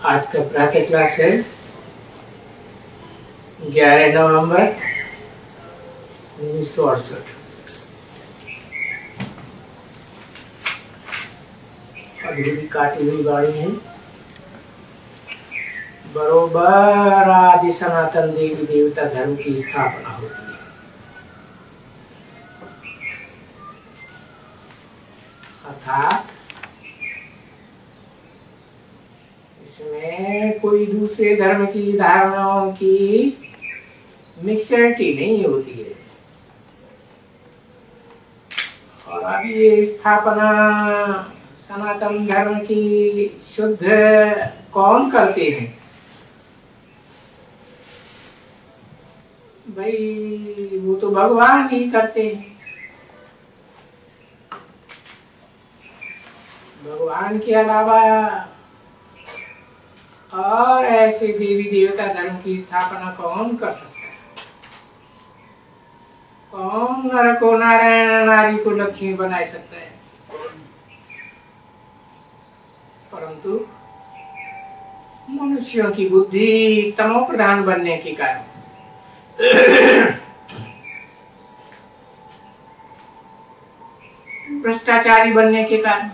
आज का प्रातः क्लास है 11 नवंबर 1968। अधूरी काटी हुई गाड़ी है। बरोबर आदि सनातन देवी देवता धर्म की स्थापना होती है। अर्थात इसमें कोई दूसरे धर्म की धारणाओं की मिक्सचरिटी नहीं होती है। और अब ये स्थापना सनातन धर्म की शुद्ध कौन करते हैं? भाई वो तो भगवान ही करते हैं। भगवान के अलावा और ऐसे देवी देवता धर्म की स्थापना कौन कर सकता है? कौन नर को नारायण, नारी को लक्ष्मी बना सकता है? परंतु मनुष्यों की बुद्धि तमो प्रधान बनने के कारण भ्रष्टाचारी बनने के कारण,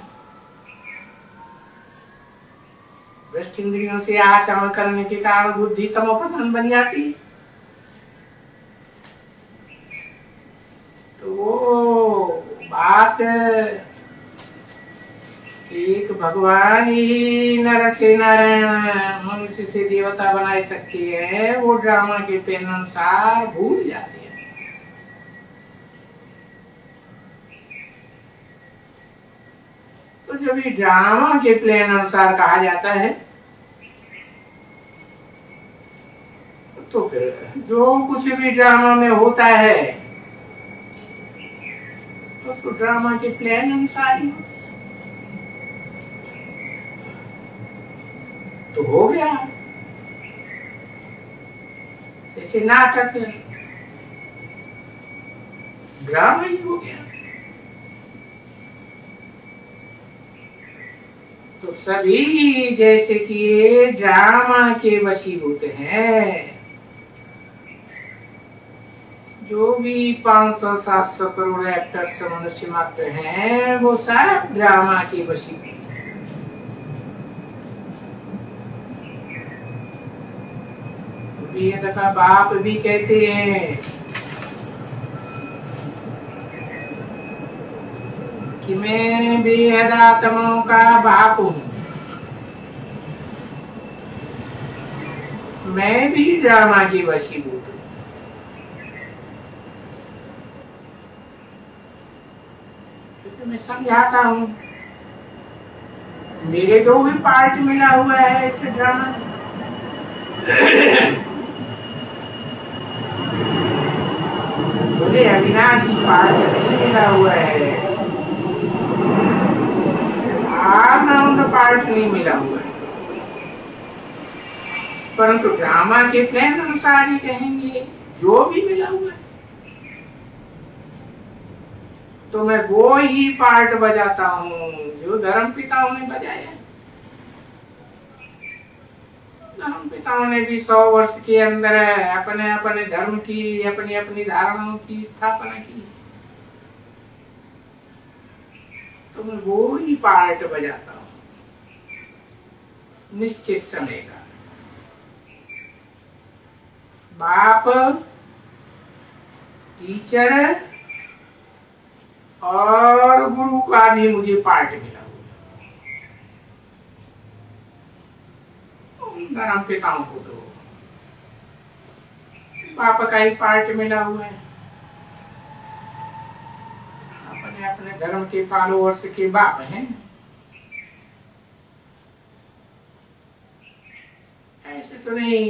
भ्रष्ट इंद्रियों से आचरण करने के कारण बुद्धि तमो प्रधान बन जाती है। तो वो बात एक भगवान ही नर से नारायण, मनुष्य से देवता बना सकती है, वो ड्रामा के पेन अनुसार भूल जाते हैं। तो जब ये ड्रामा के प्लान अनुसार कहा जाता है तो फिर जो कुछ भी ड्रामा में होता है तो उसको ड्रामा के प्लान अनुसार ही तो हो गया। जैसे नाटक ड्रामा ही हो गया। तो सभी जैसे कि ड्रामा के वशीभूत हैं, जो भी 500-700 करोड़ एक्टर्स मनुष्य मात्र हैं, वो सब ड्रामा के वशीभूत। वेद का बाप भी कहते हैं कि मैं बेहदात्माओं का बाप हूं, मैं भी ड्रामा की वशीभूत हूं। तो मैं समझाता हूं, मेरे को भी पार्ट मिला हुआ है इस ड्रामा में। मुझे अविनाशी पार्ट नहीं मिला हुआ है, आनंद पार्ट नहीं मिला हुआ है, परंतु ड्रामा के प्लान अनुसार ही कहेंगे जो भी मिला हुआ है। तो मैं वो ही पार्ट बजाता हूँ जो धर्म पिताओं ने बजाया। धर्म पिताओं ने भी 100 वर्ष के अंदर अपने अपने धर्म की, अपनी अपनी धारणाओं की स्थापना की। तो मैं वो ही पार्ट बजाता हूँ निश्चित समय का। बाप, टीचर और गुरु का भी मुझे पार्ट मिला हुआ। धर्म पिताओं को तो बाप का ही पार्ट मिला हुआ है। अपने अपने धर्म के फॉलोअर्स के बाप हैं। ऐसे तो नहीं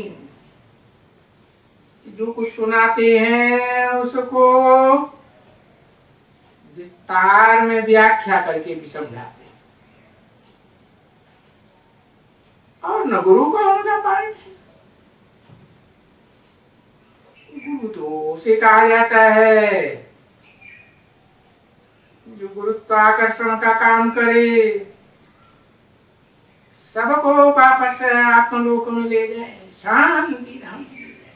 जो कुछ सुनाते हैं उसको विस्तार में व्याख्या करके भी समझाते हैं। और न गुरु का उनका पार्ट है। गुरु तो उसे कहा जाता है जो गुरुत्वाकर्षण का काम करे, सबको वापस आत्मलोक में ले जाए, शांति धाम में ले जाए।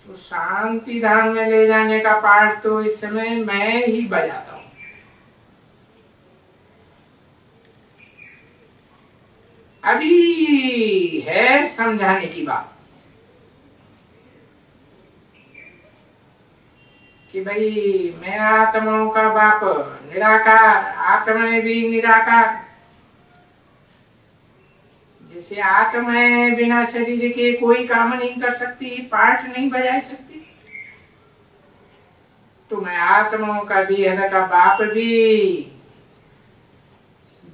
तो शांति धाम में ले जाने का पाठ तो इस समय मैं ही बजाता हूं। अभी है समझाने की बात कि भाई मैं आत्माओं का बाप, निराकार, आत्मा भी निराकार। जैसे आत्मा है बिना शरीर के कोई काम नहीं कर सकती, पाठ नहीं बजा सकती, तो मैं आत्माओं का भी हृदय का बाप भी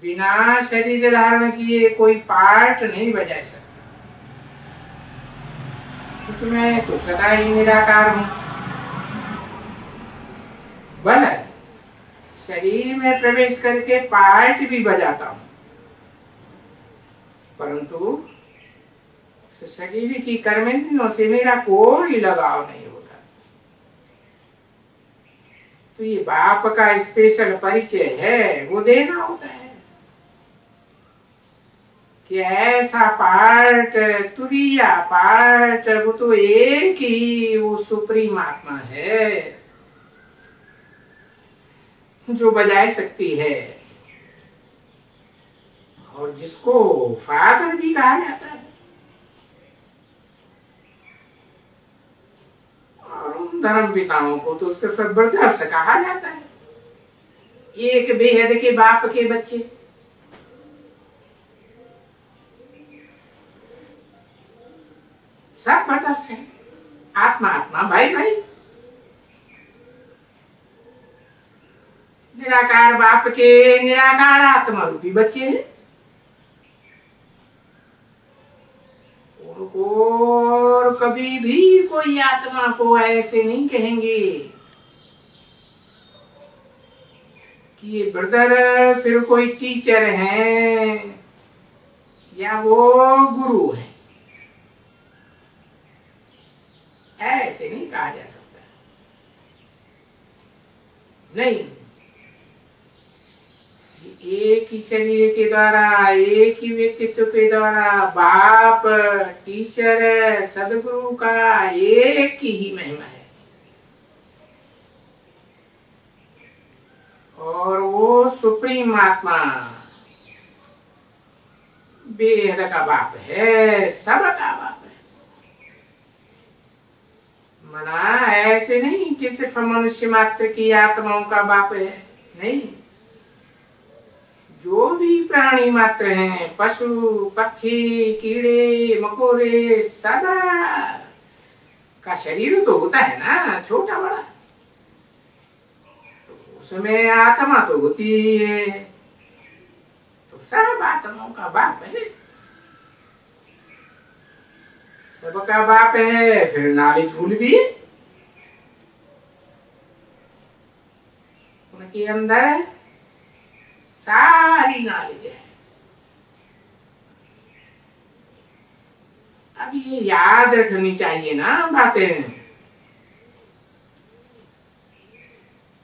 बिना शरीर धारण किए कोई पाठ नहीं बजा सकता, क्योंकि मैं तो सदा ही निराकार हूं। बल शरीर में प्रवेश करके पाठ भी बजाता हूं, परंतु शरीर की कर्मेंद्रियों से मेरा कोई लगाव नहीं होता। तो ये बाप का स्पेशल परिचय है, वो देना होता है कि ऐसा पाठ, तुरीय पाठ, वो तो एक ही वो सुप्रीम आत्मा है जो बजाय सकती है, और जिसको फादर भी कहा जाता है। और उन धर्म पिताओं को तो सिर्फ ब्रदर्स कहा जाता है, एक बेहद के बाप के बच्चे। सब ब्रदर्स है, आत्मा आत्मा, भाई भाई। निराकार बाप के निराकार आत्मा रूपी बच्चे हैं। और कभी भी कोई आत्मा को ऐसे नहीं कहेंगे कि ये ब्रदर फिर कोई टीचर है या वो गुरु है, ऐसे नहीं कहा जा सकता। नहीं, एक ही शरीर के द्वारा, एक ही व्यक्तित्व के द्वारा बाप, टीचर, सदगुरु का एक ही महिमा है। और वो सुप्रीम आत्मा बेहद का बाप है, सबका बाप है। मना ऐसे नहीं कि सिर्फ मनुष्य मात्र की आत्माओं का बाप है, नहीं। जो भी प्राणी मात्र हैं, पशु, पक्षी, कीड़े मकोड़े, सदा का शरीर तो होता है ना, छोटा बड़ा, तो उसमें आत्मा तो होती है। तो सब आत्माओं का बाप है, सबका बाप है। फिर नाली स्कूल भी है, उनके अंदर सारी नॉलेज है। अब ये याद रखनी चाहिए ना बातें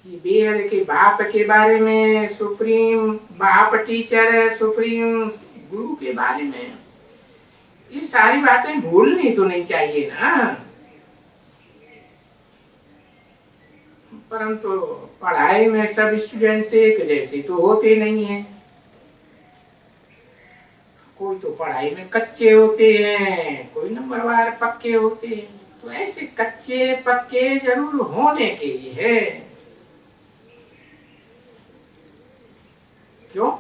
कि बेहद के बाप के बारे में, सुप्रीम बाप टीचर, सुप्रीम गुरु के बारे में, ये सारी बातें भूलनी तो नहीं चाहिए ना। परंतु पढ़ाई में सब स्टूडेंट्स एक जैसे तो होते नहीं है। कोई तो पढ़ाई में कच्चे होते हैं, कोई नंबरवार पक्के होते हैं। तो ऐसे कच्चे पक्के जरूर होने के लिए है। क्यों?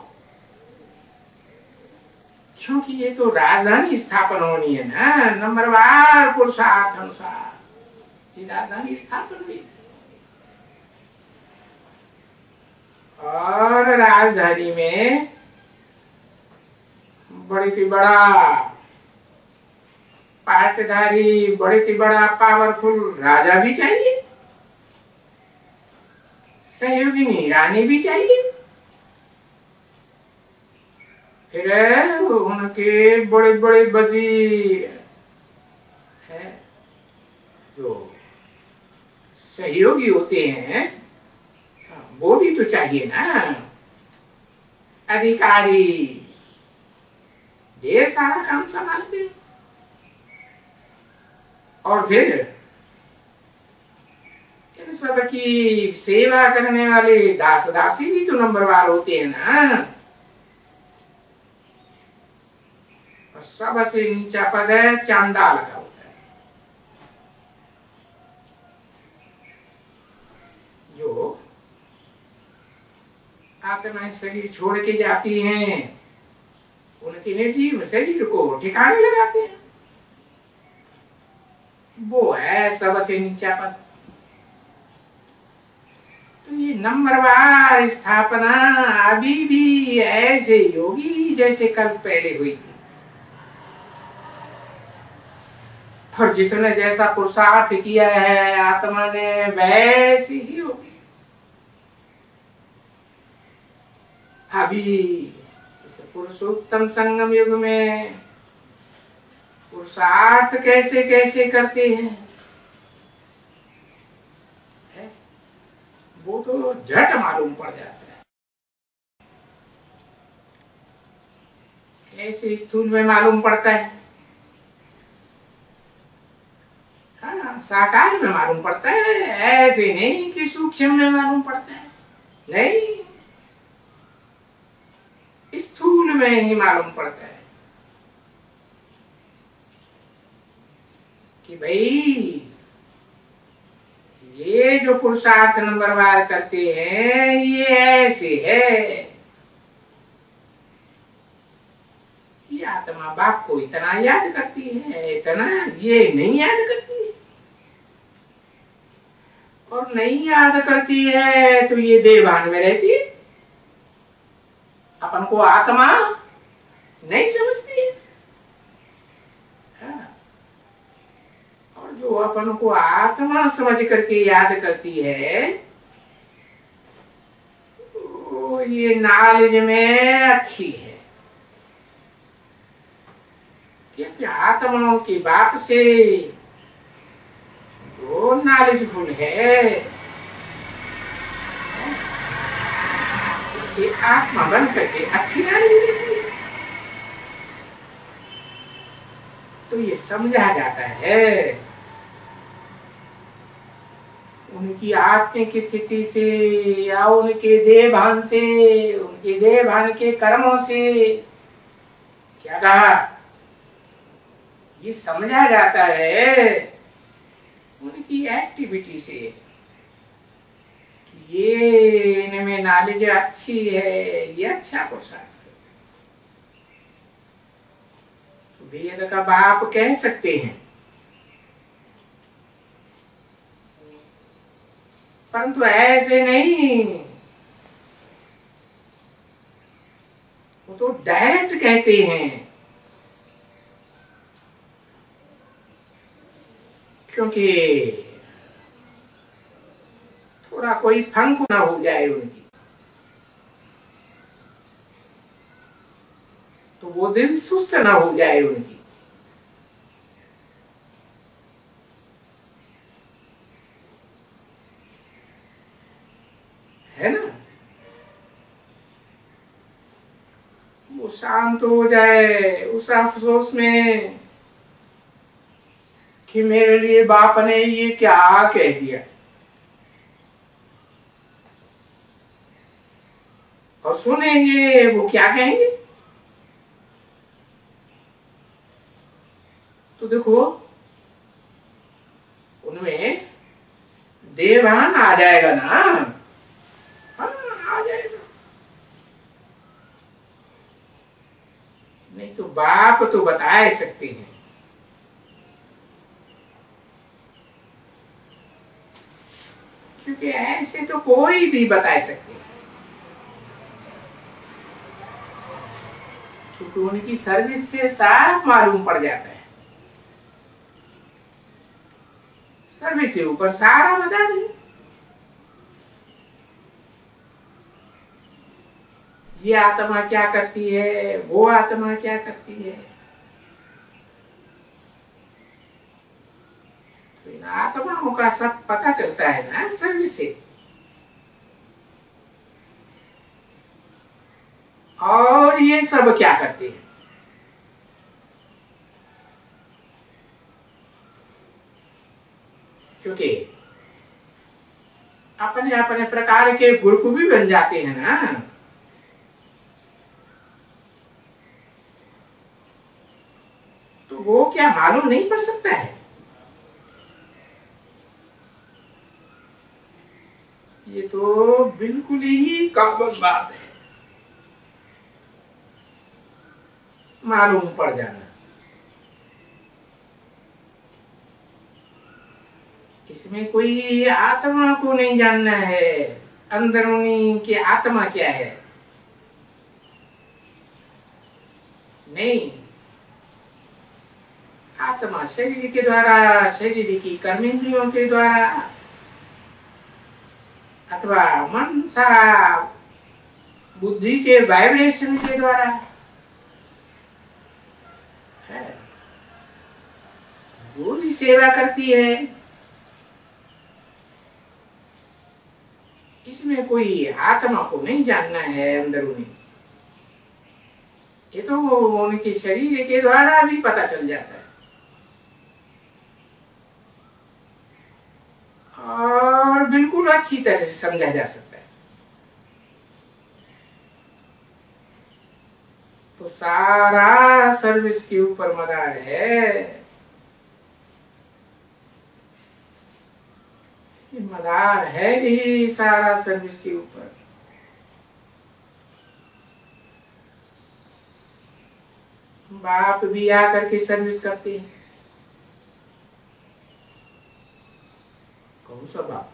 क्योंकि ये तो राजधानी स्थापन होनी है ना, नंबरवार पुरुषार्थ अनुसार ये राजधानी स्थापन हुई। और राजधानी में बड़े से बड़ा पाटधारी, बड़े से बड़ा पावरफुल राजा भी चाहिए, सहयोगिनी रानी भी चाहिए, फिर उनके बड़े बड़े वजीर है जो सहयोगी होते हैं, वो भी तो चाहिए ना, अधिकारी ढेर सारा काम संभालते हैं। और फिर इन सब की सेवा करने वाले दास दासी भी तो नंबरवार होते हैं ना। और सबसे नीचा पद है चांडाल का होता है, जो आत्मा शरीर छोड़ के जाती हैं, उनके निर्जीव शरीर को ठिकाने लगाते हैं, वो है सबसे नीचा पद। तो ये नंबरवार स्थापना अभी भी ऐसे योगी जैसे कल पहले हुई थी, और जिसने जैसा पुरुषार्थ किया है आत्मा ने वैसी ही होगी। अभी पुरुषोत्तम संगम युग में पुरुषार्थ कैसे कैसे करते हैं वो तो झट मालूम पड़ जाता है। कैसे स्थूल में मालूम पड़ता है, हाँ साकार में मालूम पड़ता है, ऐसे नहीं कि सूक्ष्म में मालूम पड़ता है, नहीं स्थूल में ही मालूम पड़ता है कि भाई ये जो पुरुषार्थ नंबरवार करते हैं ये ऐसे है। ये आत्मा बाप को इतना याद करती है, इतना ये नहीं याद करती है, और नहीं याद करती है तो ये देवान में रहती है, अपन को आत्मा नहीं समझती है। हाँ। और जो अपन को आत्मा समझ करके याद करती है वो ये नॉलेज में अच्छी है, क्योंकि आत्माओं की बाप से वो नॉलेजफुल है, उसे आत्मा बन करके अच्छी नॉलेज देती है। तो ये समझा जाता है उनकी आत्मिक स्थिति से या उनके देहभान से, उनके देहभान के कर्मों से। क्या कहा, ये समझा जाता है उनकी एक्टिविटी से कि ये इनमें नॉलेज अच्छी है, ये अच्छा पुरुषार्थ है। तो वेद का बाप कह सकते हैं, परंतु ऐसे नहीं, वो तो डायरेक्ट कहते हैं, क्योंकि थोड़ा कोई फंक ना हो जाए उनकी, तो वो दिल सुस्त ना हो जाए उनकी। है ना, वो शांत हो जाए उस अफसोस में कि मेरे लिए बाप ने ये क्या कह दिया, और सुनेंगे वो क्या कहेंगे। तो देखो उनमें देवान आ जाएगा ना, हाँ आ जाएगा, नहीं तो बाप तो बता सकते हैं। क्योंकि ऐसे तो कोई भी बता सकते हैं, क्योंकि उनकी सर्विस से साफ मालूम पड़ जाता है, सर्विस के ऊपर सारा बता दें। ये आत्मा क्या करती है, वो आत्मा क्या करती है, तो इन आत्माओं का सब पता चलता है ना सर्विस से। सब क्या करते हैं? क्योंकि अपने अपने प्रकार के गुरु भी बन जाते हैं ना। तो वो क्या मालूम नहीं पड़ सकता है? ये तो बिल्कुल ही कॉमन बात है, मालूम पड़ जाना। इसमें कोई आत्मा को नहीं जानना है, अंदरूनी की आत्मा क्या है, नहीं। आत्मा शरीर के द्वारा, शरीर की कर्मेंद्रियों के द्वारा, अथवा मन सा बुद्धि के वाइब्रेशन के द्वारा है, वो भी सेवा करती है। इसमें कोई आत्मा को नहीं जानना है अंदरूनी। ये तो उनके शरीर के द्वारा भी पता चल जाता है, और बिल्कुल अच्छी तरह से समझा जा सकता है। तो सारा सर्विस के ऊपर मदार है। मदार है ही सारा सर्विस के ऊपर। बाप भी आकर के सर्विस करते हैं। कौन सा बाप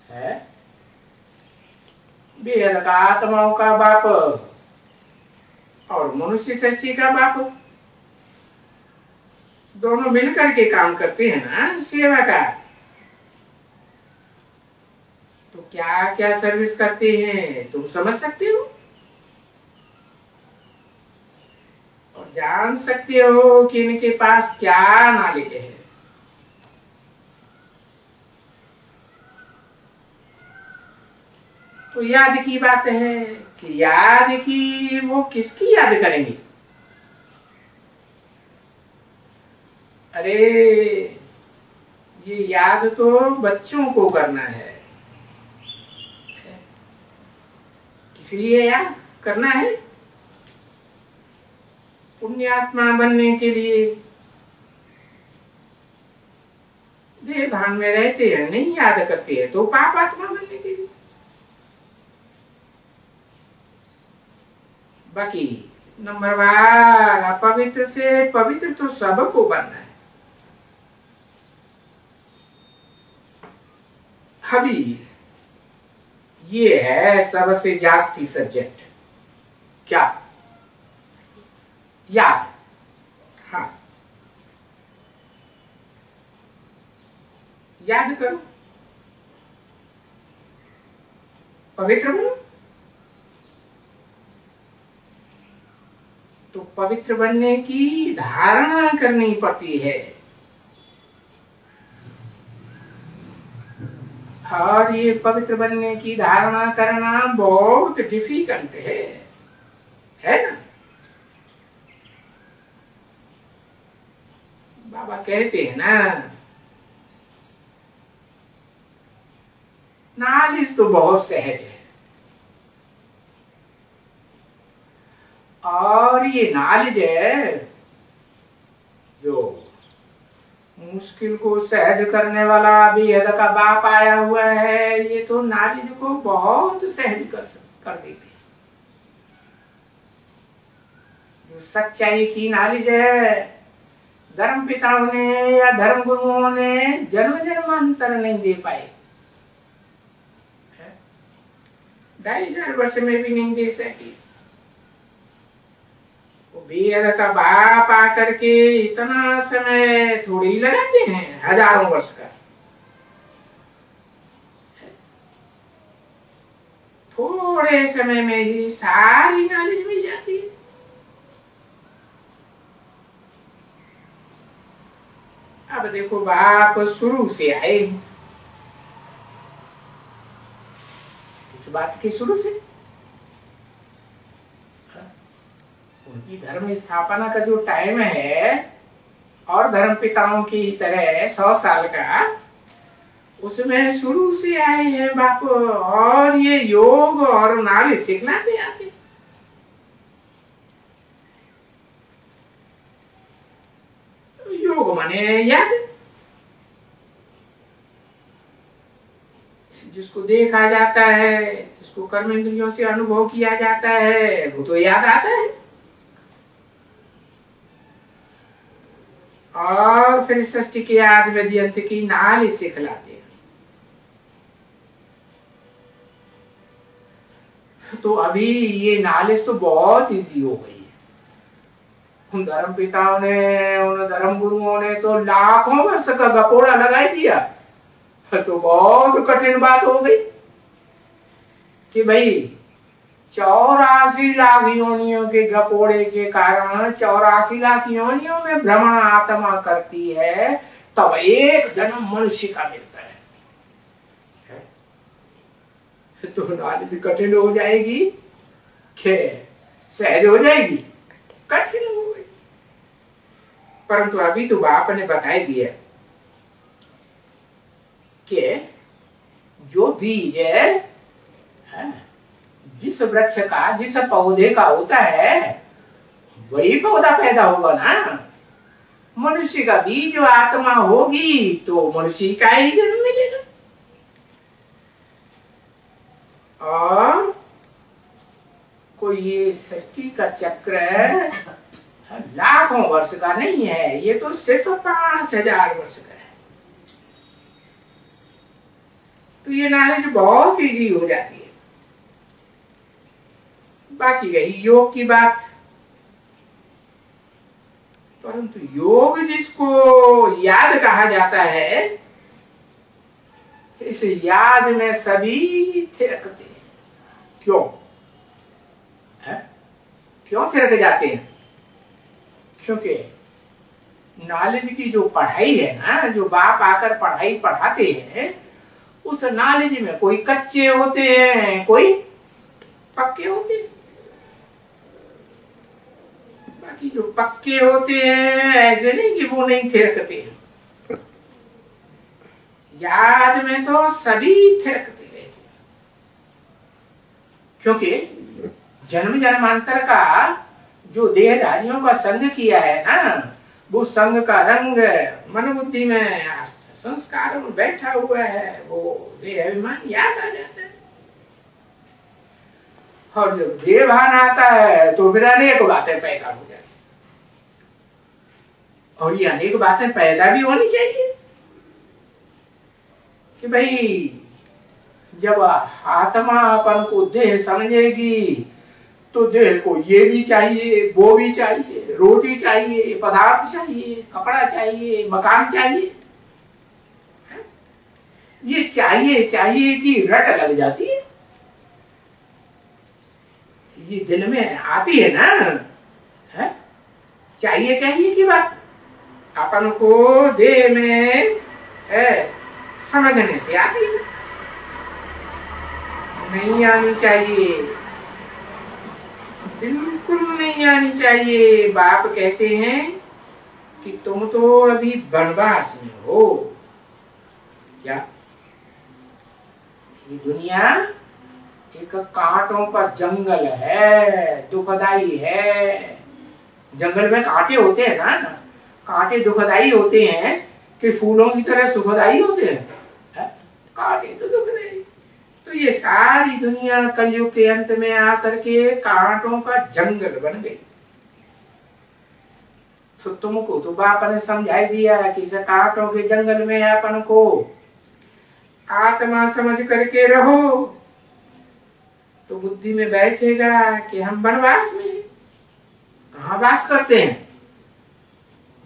है? बेहद का आत्माओं का बाप और मनुष्य सृष्टि का बाप, दोनों मिलकर के काम करते हैं ना सेवा का। तो क्या क्या सर्विस करते हैं तुम समझ सकते हो और जान सकते हो कि इनके पास क्या नॉलेज है। तो याद की बात है कि याद की वो किसकी याद करेंगे? अरे ये याद तो बच्चों को करना है, इसलिए याद करना है पुण्यात्मा बनने के लिए। देह भान में रहते हैं, नहीं याद करते हैं, तो पाप आत्मा बनने के लिए। बाकी नंबर 12, अपवित्र से पवित्र तो सबको बनना है। अभी ये है सबसे जास्ती सब्जेक्ट, क्या? याद। हाँ, याद करो, पवित्र बनो। तो पवित्र बनने की धारणा करनी पड़ती है, और ये पवित्र बनने की धारणा करना बहुत डिफिकल्ट है ना। बाबा कहते हैं ना, नॉलेज तो बहुत सहज है, और ये नॉलेज है जो मुश्किल को सहज करने वाला बेहद का बाप आया हुआ है। ये तो नॉलेज को बहुत सहज कर देते। जो सच्चाई की नॉलेज है, धर्म पिताओं ने या धर्म गुरुओं ने जन्म जन्मांतर नहीं दे पाए, 2500 वर्ष में भी नहीं दे सके। बेहद का बाप आकर के इतना समय थोड़ी ही लगाते हैं, हजारों वर्ष का। थोड़े समय में ही सारी नॉलेज मिल जाती है। अब देखो, बाप शुरू से आए, इस बात के शुरू से उनकी धर्म स्थापना का जो टाइम है और धर्म पिताओं की तरह 100 साल का, उसमें शुरू से आए हैं बाप, और ये योग और नॉलेज सिखलाते आते। योग माने याद, जिसको देखा जाता है, जिसको कर्म इंद्रियों से अनुभव किया जाता है, वो तो याद आता है। और फिर सृष्टि के आदि विधि अंत की नॉलेज सिखलाते हैं। तो अभी ये नॉलेज तो बहुत इजी हो गई है। उन धर्म पिताओं ने, उन धर्म गुरुओं ने तो लाखों वर्ष का गपोड़ा लगाई दिया, तो बहुत कठिन बात हो गई कि भाई 84 लाख योनियों के गपोड़े के कारण 84 लाख योनियों में भ्रमण आत्मा करती है, तब एक जन्म मनुष्य का मिलता है। तो नॉलेज कठिन हो जाएगी कि सहज हो जाएगी? कठिन हो गई। परंतु अभी तो बाप ने बताई दिया कि जो बीज है, जिस वृक्ष का, जिस पौधे का होता है, वही पौधा पैदा होगा ना। मनुष्य का बीज जो आत्मा होगी तो मनुष्य का ही जन्म मिलेगा। और कोई ये सृष्टि का चक्र लाखों वर्ष का नहीं है, ये तो सिर्फ 5000 वर्ष का है। तो ये नॉलेज बहुत इजी हो जाती है। बाकी रही योग की बात, परंतु योग जिसको याद कहा जाता है, इस याद में सभी थिरकते हैं। क्यों? क्यों थिरक जाते हैं? क्योंकि नॉलेज की जो पढ़ाई है ना, जो बाप आकर पढ़ाई पढ़ाते हैं, उस नॉलेज में कोई कच्चे होते हैं, कोई पक्के होते हैं। बाकी जो पक्के होते हैं ऐसे नहीं कि वो नहीं थिरकते हैं, याद में तो सभी थिरकते रहते हैं। क्योंकि जन्म जन्मांतर का जो देहधारियों का संग किया है ना, वो संग का रंग मन बुद्धि में, संस्कार में बैठा हुआ है, वो देह अभिमान याद आ जाता है। और जब देह भान आता है तो फिर अनेक बातें पैदा हो जाती, और ये अनेक बातें पैदा भी होनी चाहिए कि भाई जब आत्मा अपन को देह समझेगी तो देह को ये भी चाहिए, वो भी चाहिए, रोटी चाहिए, पदार्थ चाहिए, कपड़ा चाहिए, मकान चाहिए। ये चाहिए चाहिए की रट लग जाती है, ये दिल में आती है ना, है? चाहिए चाहिए की बात अपन को देह में समझने से आती है, नहीं आनी चाहिए, बिल्कुल नहीं आनी चाहिए। बाप कहते हैं कि तुम तो अभी वनवास में हो। क्या ये दुनिया एक कांटों का जंगल है, दुखदाई है। जंगल में कांटे होते हैं ना, कांटे दुखदाई होते हैं कि फूलों की तरह सुखदाई होते हैं? कांटे तो दुखदाई। तो ये सारी दुनिया कलयुग के अंत में आकर के कांटों का जंगल बन गई। तो तुमको तो बाप ने समझाई दिया कि इस कांटों के जंगल में अपन को आत्मा समझ करके रहो, तो बुद्धि में बैठेगा कि हम वनवास में कहाँ वास करते हैं।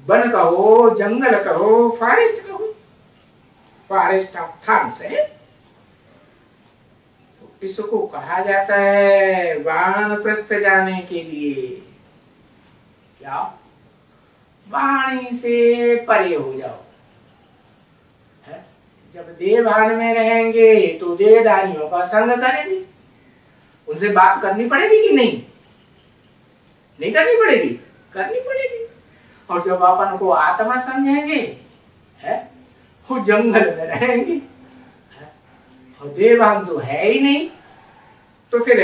वन कहो, जंगल कहो, फॉरेस्ट कहो, फॉरेस्ट ऑफ थॉट्स है। तो इसको कहा जाता है वानप्रस्थ जाने के लिए। क्या? वाणी से परे हो जाओ। है? जब देहभान में रहेंगे तो देहधारियों का संग करेंगे, उनसे बात करनी पड़ेगी कि नहीं? नहीं करनी पड़ेगी? करनी पड़ेगी। और जब अपन को आत्मा समझेंगे है, वो जंगल में रहेंगे और देवान तो है ही नहीं, तो फिर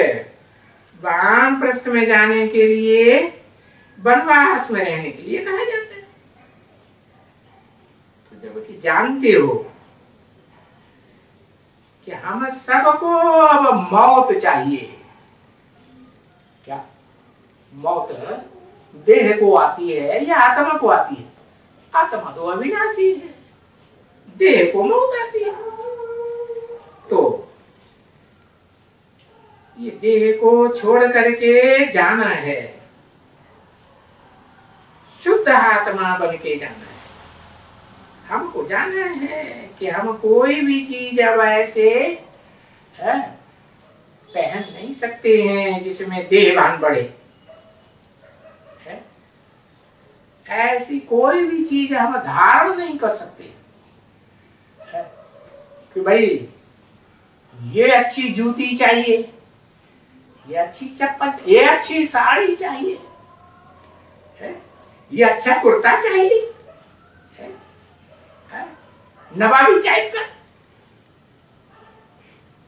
वानप्रस्थ में जाने के लिए वनवास में रहने के लिए कहा जाता है। तो जब कि जानते हो कि हम सबको अब मौत चाहिए, क्या मौत देह को आती है या आत्मा को आती है? आत्मा तो अविनाशी है, देह को मौत आती है। तो ये देह को छोड़ करके जाना है, शुद्ध आत्मा बन के जाना है। हमको जाना है कि हम कोई भी चीज अब ऐसे पहन नहीं सकते हैं जिसमें देहभान बढ़े है? ऐसी कोई भी चीज हम धारण नहीं कर सकते है? कि भाई ये अच्छी जूती चाहिए, ये अच्छी चप्पल, ये अच्छी साड़ी चाहिए है? ये अच्छा कुर्ता चाहिए है? नवाबी टाइप का।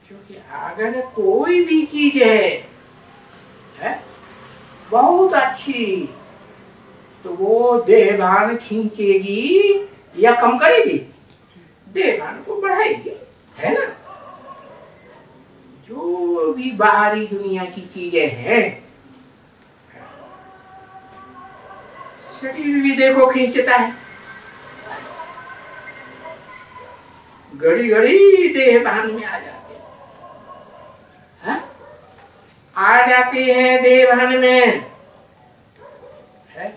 क्योंकि अगर कोई भी चीज है बहुत अच्छी, तो वो देहभान खींचेगी या कम करेगी? देहभान को बढ़ाएगी, है ना? जो भी बाहरी दुनिया की चीजें हैं, शरीर भी देखो खींचता है, घड़ी घड़ी देहभान में आ जाते हैं, आ जाते हैं देहभान में है?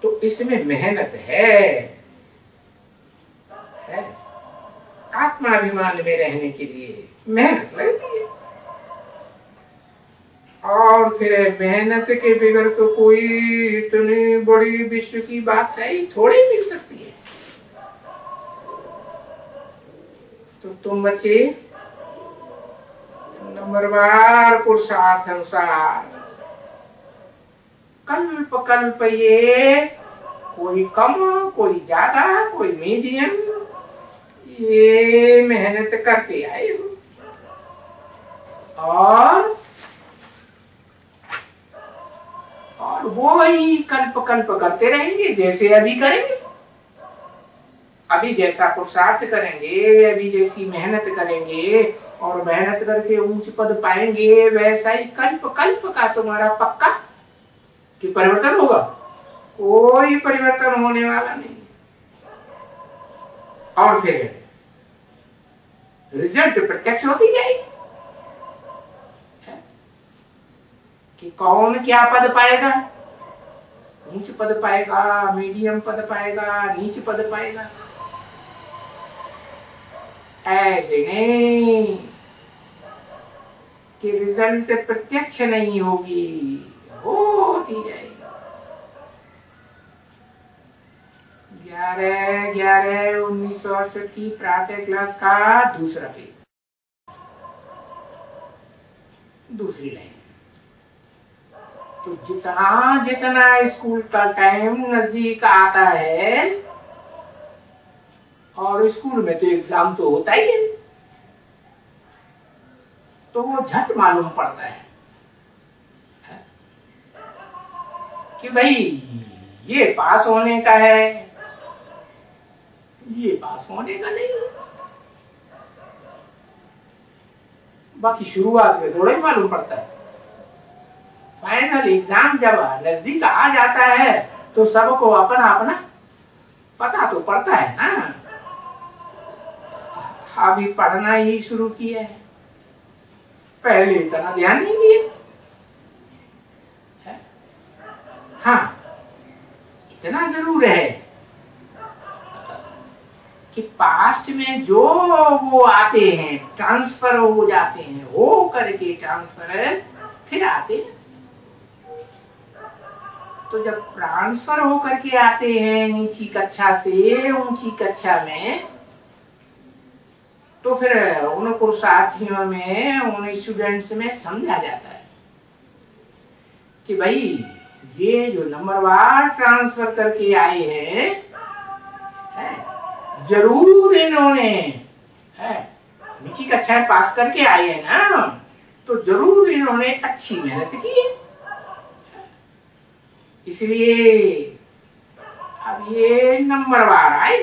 तो इसमें मेहनत है आत्माभिमान में रहने के लिए मेहनत लगती है। और फिर मेहनत के बगैर तो कोई इतनी बड़ी विश्व की बादशाही थोड़ी मिल सकती है। तो तुम बच्चे नंबरवार पुरुषार्थ अनुसार कल्प कल्प ये कोई कम, कोई ज्यादा, कोई मीडियम, ये मेहनत करते आए हो और वो ही कल्प कल्प करते रहेंगे जैसे अभी करेंगे। अभी जैसा पुरुषार्थ करेंगे, अभी जैसी मेहनत करेंगे और मेहनत करके ऊंच पद पाएंगे, वैसा ही कल्प कल्प का तुम्हारा पक्का कि परिवर्तन होगा? कोई परिवर्तन होने वाला नहीं। और फिर रिजल्ट प्रत्यक्ष होती जाएगी कि कौन क्या पद पाएगा, ऊंच पद पाएगा, मीडियम पद पाएगा, नीच पद पाएगा। ऐसे नहीं कि रिजल्ट प्रत्यक्ष नहीं होगी, होती जाएगी। 11/11/1968 की प्रातः क्लास का दूसरा पेज, दूसरी लाइन। तो जितना जितना स्कूल का टाइम नजदीक आता है, और स्कूल में तो एग्जाम तो होता ही है, तो वो झट मालूम पड़ता है कि भाई ये पास होने का है, ये पास होने का नहीं। बाकी शुरुआत में थोड़ा ही मालूम पड़ता है। फाइनल एग्जाम जब नजदीक आ जाता है तो सबको अपना अपना पता तो पड़ता है ना। अभी पढ़ना ही शुरू किया है, पहले इतना ध्यान नहीं दिए। हाँ, इतना जरूर है कि पास्ट में जो वो आते हैं, ट्रांसफर हो जाते हैं, हो करके ट्रांसफर फिर आते हैं। तो जब ट्रांसफर हो करके आते हैं नीची कक्षा से ऊंची कक्षा में, तो फिर उनको साथियों में, उन स्टूडेंट्स में समझा जाता है कि भाई ये जो नंबरवार ट्रांसफर करके आए हैं, जरूर इन्होंने नीची कक्षाएं पास करके आए हैं ना, तो जरूर इन्होंने अच्छी मेहनत की है। इसलिए अब ये नंबरवार आए